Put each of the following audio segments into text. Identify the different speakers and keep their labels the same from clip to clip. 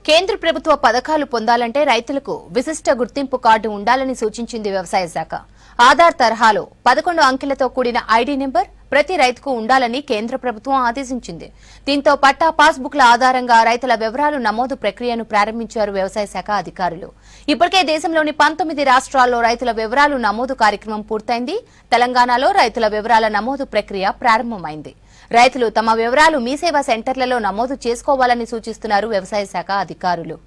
Speaker 1: కేంద్ర ప్రభుత్వ పథకాలు పొందాలంటే రైతులకు విశిష్ట గుర్తింపు కార్డు ఉండాలని సూచించింది వ్యవసాయ శాఖ. ఆధార్ తరహాలో 11 అంకెలతో కూడిన ఐడీ నెంబర్ ప్రతి రైతుకు ఉండాలని కేంద్ర ప్రభుత్వం ఆదేశించింది. దీంతో పట్టా పాస్బుక్ల ఆధారంగా రైతుల వివరాలు నమోదు ప్రక్రియను ప్రారంభించారు వ్యవసాయ శాఖ అధికారులు. ఇప్పటికే దేశంలోని 19 రాష్ట్రాల్లో రైతుల వివరాలు నమోదు కార్యక్రమం పూర్తయింది. తెలంగాణలో రైతుల వివరాల నమోదు ప్రక్రియ ప్రారంభమైంది. రైతులు తమ వివరాలు మీ సేవా సెంటర్లలో నమోదు చేసుకోవాలని సూచిస్తున్నారు వ్యవసాయ శాఖ అధికారులు.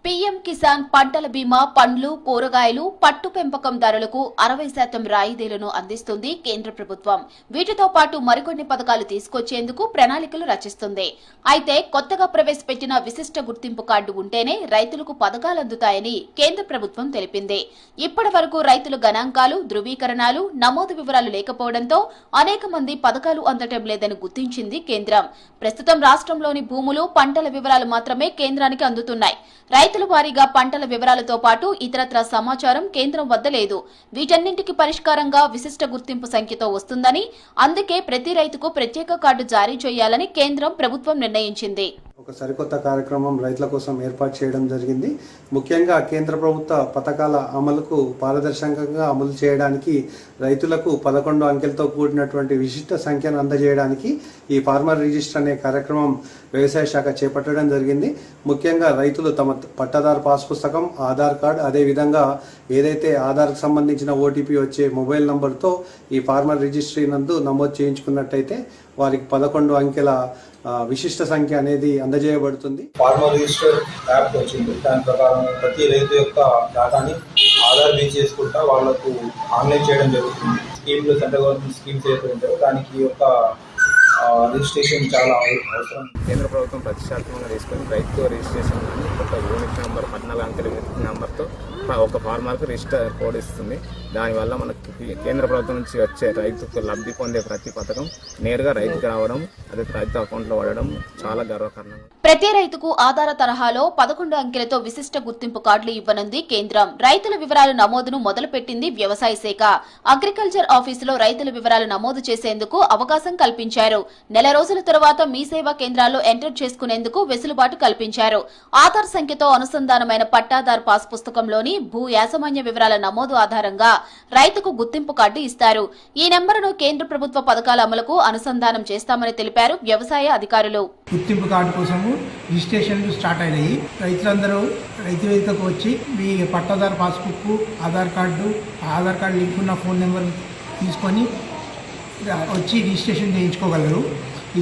Speaker 2: పీఎం కిసాన్ పంటల బీమా పండ్లు, కూరగాయలు, పట్టు పెంపకందారులకు 60% రాయితీలను అందిస్తుంది కేంద్ర ప్రభుత్వం. వీటితో పాటు మరికొన్ని పథకాలు తీసుకొచ్చేందుకు ప్రణాళికలు రచిస్తుంది. అయితే కొత్తగా ప్రవేశపెట్టిన విశిష్ట గుర్తింపు కార్డు ఉంటేనే రైతులకు పథకాలు అందుతాయని కేంద్ర ప్రభుత్వం తెలిపింది. ఇప్పటి వరకు రైతుల గణాంకాలు, ధృవీకరణాలు, నమోదు వివరాలు లేకపోవడంతో అనేక మంది పథకాలు అందటం లేదని గుర్తించింది కేంద్రం. ప్రస్తుతం రాష్ట్రంలోని భూములు, పంటల వివరాలు మాత్రమే కేంద్రానికి అందుతున్నాయి. రైతుల వారీగా పంటల వివరాలతో పాటు ఇతరత్రా సమాచారం కేంద్రం వద్ద లేదు. వీటన్నింటికి పరిష్కారంగా విశిష్ట గుర్తింపు సంఖ్యతో వస్తుందని, అందుకే ప్రతి రైతుకు ప్రత్యేక కార్డు జారీ చేయాలని కేంద్రం ప్రభుత్వం నిర్ణయించింది.
Speaker 3: ఒక సరికొత్త కార్యక్రమం రైతుల కోసం ఏర్పాటు చేయడం జరిగింది. ముఖ్యంగా కేంద్ర ప్రభుత్వ పథకాల అమలుకు పారదర్శకంగా అమలు చేయడానికి రైతులకు 11 అంకెలతో కూడినటువంటి విశిష్ట సంఖ్యను అందజేయడానికి ఈ ఫార్మర్ రిజిస్టర్ అనే కార్యక్రమం వ్యవసాయ శాఖ చేపట్టడం జరిగింది. ముఖ్యంగా రైతులు తమ పట్టాదారు పాస్ పుస్తకం, ఆధార్ కార్డు, అదేవిధంగా ఏదైతే ఆధార్కు సంబంధించిన ఓటీపీ వచ్చే మొబైల్ నంబర్తో ఈ ఫార్మర్ రిజిస్ట్రీ నందు నమోదు చేయించుకున్నట్టయితే వారికి 11 అంకెల విశిష్ట సంఖ్య అనేది అందజేయబడుతుంది.
Speaker 4: ఫార్మర్ రిజిస్టర్ యాప్ వచ్చింది. దాని ప్రకారం ప్రతి రైతు యొక్క డేటాని ఆధార్ బేస్ చేసుకుంటా వాళ్లకు ఆన్లైన్ చేయడం జరుగుతుంది. స్కీమ్లు, సెంట్రల్ గవర్నమెంట్ స్కీమ్స్ ఏదైతే ఉంటాయో దానికి యొక్క రిజిస్ట్రేషన్ చాలా అవసరం.
Speaker 5: కేంద్ర ప్రభుత్వం ప్రతిష్టాత్మకంగా తీసుకొని రైతు రిజిస్ట్రేషన్ ఒక యూనిట్ నెంబర్ 14 అంకెల యూనిట్ నెంబర్తో ఒక ఫార్మర్కు రిజిస్టర్ కోడ్ ఇస్తుంది. దానివల్ల మనకు కేంద్ర ప్రభుత్వం నుంచి వచ్చే రైతుకు లబ్ధి పొందే ప్రతి పథకం నేరుగా రైతుకు రావడం, అదే రైతు అకౌంట్లో పడడం చాలా గర్వకారణం.
Speaker 2: ప్రతి రైతుకు ఆధార తరహాలో 11 అంకెలతో విశిష్ట గుర్తింపు కార్డులు ఇవ్వనుంది కేంద్రం. రైతుల వివరాల నమోదును మొదలుపెట్టింది వ్యవసాయ శాఖ. అగ్రికల్చర్ ఆఫీసులో రైతుల వివరాలు నమోదు చేసేందుకు అవకాశం కల్పించారు. నెల రోజుల తర్వాత మీ సేవా కేంద్రాల్లో ఎంటర్ చేసుకునేందుకు వెసులుబాటు కల్పించారు. ఆధార్ సంఖ్యతో అనుసంధానమైన పట్టాదార్ పాస్ పుస్తకంలోని భూ యాజమాన్య వివరాల నమోదు ఆధారంగా రైతుకు గుర్తింపు కార్డు ఇస్తారు. ఈ నెంబరును కేంద్ర ప్రభుత్వ పథకాల అమలుకు అనుసంధానం చేస్తామని తెలిపారు వ్యవసాయ అధికారులు.
Speaker 6: గుర్తింపు కార్డు కోసము రిజిస్ట్రేషన్లు స్టార్ట్ అయినాయి. రైతులందరూ రైతు వేదికకు వచ్చి మీ పట్టాదారు పాస్బుక్, ఆధార్ కార్డు లింక్ ఉన్న ఫోన్ నెంబర్ తీసుకొని వచ్చి రిజిస్ట్రేషన్ చేయించుకోగలరు.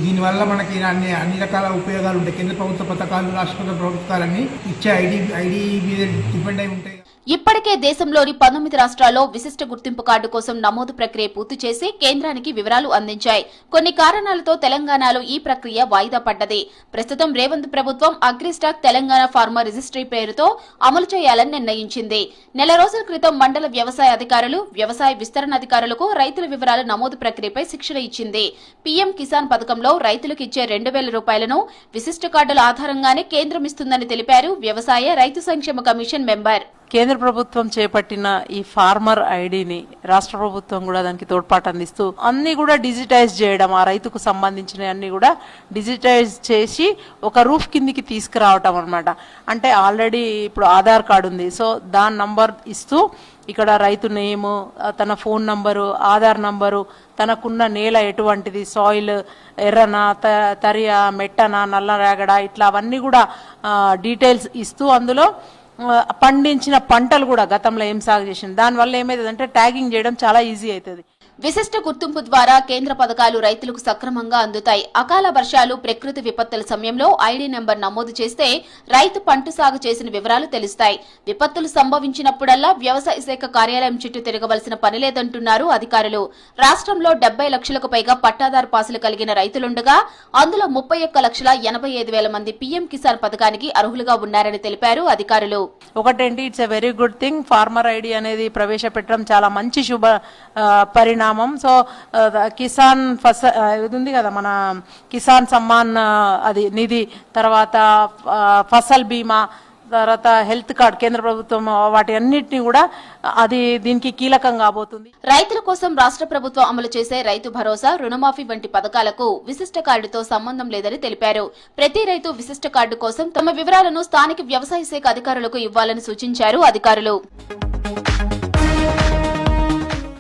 Speaker 6: దీనివల్ల మనకి అన్ని రకాల ఉపయోగాలు ఉంటాయి. కేంద్ర ప్రభుత్వ పథకాలు, రాష్ట్ర ప్రభుత్వాలన్నీ ఇచ్చే ఐడి మీద డిపెండ్ అయి ఉంటాయి.
Speaker 2: ఇప్పటికే దేశంలోని 19 రాష్ట్రాల్లో విశిష్ట గుర్తింపు కార్డు కోసం నమోదు ప్రక్రియ పూర్తి చేసి కేంద్రానికి వివరాలు అందించాయి. కొన్ని కారణాలతో తెలంగాణలో ఈ ప్రక్రియ వాయిదా పడ్డది. ప్రస్తుతం రేవంత్ ప్రభుత్వం అగ్రిస్టాక్ తెలంగాణ ఫార్మర్ రిజిస్ట్రీ పేరుతో అమలు చేయాలని నిర్ణయించింది. నెల రోజుల క్రితం మండల వ్యవసాయ అధికారులు, వ్యవసాయ విస్తరణ అధికారులకు రైతుల వివరాల నమోదు ప్రక్రియపై శిక్షణ ఇచ్చింది. పీఎం కిసాన్ పథకంలో రైతులకు ఇచ్చే 2,000 రూపాయలను విశిష్ట కార్డుల ఆధారంగానే కేంద్రం ఇస్తుందని తెలిపారు వ్యవసాయ రైతు సంక్షేమ కమిషన్ మెంబర్.
Speaker 7: కేంద్ర ప్రభుత్వం చేపట్టిన ఈ ఫార్మర్ ఐడిని రాష్ట్ర ప్రభుత్వం కూడా దానికి తోడ్పాటు అందిస్తూ అన్ని కూడా డిజిటైజ్ చేయడం, ఆ రైతుకు సంబంధించిన అన్ని కూడా డిజిటైజ్ చేసి ఒక రూఫ్ కిందికి తీసుకురావటం అన్నమాట. అంటే ఆల్రెడీ ఇప్పుడు ఆధార్ కార్డు ఉంది, సో దాని నంబర్ ఇస్తూ ఇక్కడ రైతు నేము, తన ఫోన్ నంబరు, ఆధార్ నంబరు, తనకున్న నేల ఎటువంటిది, సాయిల్ ఎర్రనా, తరియా, మెట్టనా, నల్లరేగడ, ఇట్లా అవన్నీ కూడా డీటెయిల్స్ ఇస్తూ అందులో పండించిన పంటలు కూడా గతంలో ఏం సాగు చేసింది, దానివల్ల ఏమైతుందంటే ట్యాగింగ్ చేయడం చాలా ఈజీ అవుతుంది.
Speaker 2: విశిష్ట గుర్తింపు ద్వారా కేంద్ర పథకాలు రైతులకు సక్రమంగా అందుతాయి. అకాల వర్షాలు, ప్రకృతి విపత్తుల సమయంలో ఐడీ నెంబర్ నమోదు చేస్తే రైతు పంట సాగు చేసిన వివరాలు తెలుస్తాయి. విపత్తులు సంభవించినప్పుడల్లా వ్యవసాయ శాఖ కార్యాలయం చుట్టూ తిరగవలసిన పని లేదంటున్నారు అధికారులు. రాష్ట్రంలో 70 లక్షలకు పైగా పట్టాదారు పాసులు కలిగిన రైతులుండగా అందులో 31,85,000 మంది పీఎం కిసాన్ పథకానికి అర్హులుగా ఉన్నారని తెలిపారు అధికారులు.
Speaker 7: ఒకటేంటి, it's a very good thing. Farmer ID అనేది ప్రవేశపెట్టడం చాలా మంచి శుభ పరిణామం. సో కిసాన్ ఇది ఉంది కదా, మన కిసాన్ సమ్మాన్ అది నిధి, తర్వాత ఫసల్ బీమా, తర్వాత హెల్త్ కార్డ్ కేంద్ర ప్రభుత్వం వాటి అన్నిటిని కూడా అది దీనికి కీలకం కాబోతుంది.
Speaker 2: రైతుల కోసం రాష్ట్ర ప్రభుత్వం అమలు చేసే రైతు భరోసా, రుణమాఫీ వంటి పథకాలకు విశిష్ట కార్డుతో సంబంధం లేదని తెలిపారు. ప్రతి రైతు విశిష్ట కార్డు కోసం తమ వివరాలను స్థానిక వ్యవసాయ శాఖ అధికారులకు ఇవ్వాలని సూచించారు అధికారులు.